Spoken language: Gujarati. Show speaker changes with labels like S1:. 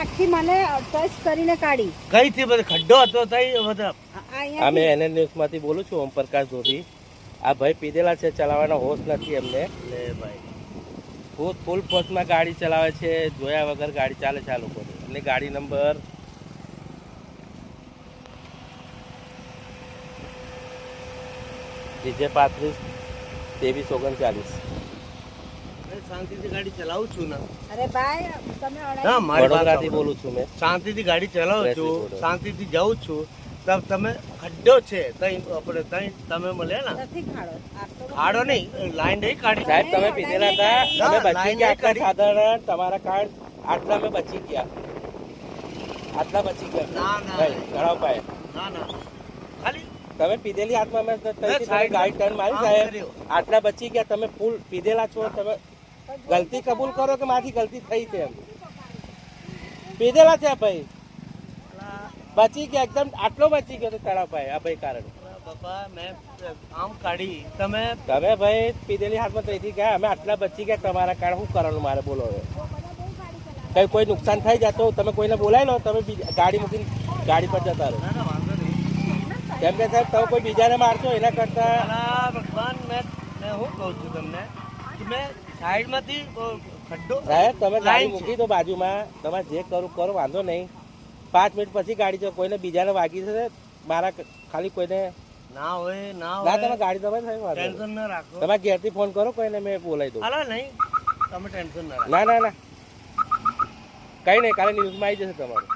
S1: આખી મને ટચ કરીને કાઢી.
S2: કઈ થી બધે ખડ્ડો હતો તઈ બધા
S3: અમે એને ન્યૂઝ માંથી બોલું છું ઓમપ્રકાશ ધોબી. આ ભાઈ પીધેલા છે, ચલાવવાનો હોશ નથી એમને.
S2: લે ભાઈ
S3: ફૂલ ફોર્સમાં ગાડી ચલાવે છે, જોયા વગર ગાડી ચાલે છે આ લોકોની. એમની ગાડી નંબર DJ 35-23-39.
S2: શાંતિથી ગાડી ચલાવું છું ને.
S1: અરે ભાઈ તમે
S2: હા મારી વાત
S3: વડોદરાથી
S2: સાંભળો.
S3: બોલું છું મેં.
S2: શાંતિથી ગાડી ચલાવું
S3: Press
S2: છું,
S3: recorder.
S2: શાંતિથી જાઉં છું. તબ તમે ખડ્ડો છે તઈ આપણે તઈ તમે મળ્યા ને
S1: નથી ખાડો. આ તો
S2: ખાડો નહીં લાઈન નહીં કાઢી.
S3: સાહેબ તમે પીધેલા હતા, તમે બચી
S2: લાઈન
S3: ગયા. આટલા
S2: કાઢી.
S3: સાધારણ તમારા કાર્ડ આટલા અમે બચી ગયા, આટલા બચી ગયા.
S2: ના, ના.
S3: ભાઈ ગળાવ પાય
S2: ના ના ખાલી
S3: તમે પીધેલી હાથમાં મેં તઈથી તમે
S2: સાઈડ
S3: ગાડી ટર્ન મારી
S2: આમ
S3: સાહેબ.
S2: કર્યો.
S3: આટલા બચી ગયા, તમે ફૂલ પીધેલા છો. તમે ગલતી કબૂલ કરો કે મારી ગલતી થઈ છે એમ. પીધેલા છે ભાઈ, બચી ગયા એકદમ. આટલો બચી ગયો તો તળાવ પાય આ ભાઈ કારણ.
S2: બાપા મેં આમ કાઢી તમે
S3: તમે ભાઈ પીધેલી હાથમાં તઈથી ગયા, અમે આટલા બચી ગયા તમારા કારણ. શું કરવાનું મારે બોલો હવે? કઈ કોઈ નુકસાન થઈ જાય તો તમે કોઈને બોલાવી લો, તમે ગાડી મૂકીને ગાડી પર જતા રહો.
S2: ના ના વાંધો નહીં.
S3: કેમ કે સાહેબ તમે કોઈ બીજાને મારશો એના કરતા.
S2: અલા ભગવાન મેં હું કહું છું તમને કે મેં સાઈડમાંથી ખડ્ડો
S3: સાહેબ તમે ગાડી
S2: લાઈન છે.
S3: મૂકી દો બાજુમાં, તમારે જે કરું કરો, વાંધો નહીં. 5 મિનિટ પછી ગાડી જો કોઈને બીજાને વાગી છે મારા ખાલી કોઈને
S2: ના હોય ના
S3: ના, તમે
S2: હોય
S3: ગાડી તમે થાય વાંધો નહીં.
S2: ટેન્શન ના રાખો.
S3: તમે ઘેરથી ફોન કરો કોઈને, મેં બોલાવી દઉં.
S2: અલા નહીં તમે ટેન્શન ના રાખો.
S3: ના ના ના કઈ નહીં, કાલે ન્યૂઝમાં આવી જશે તમારું.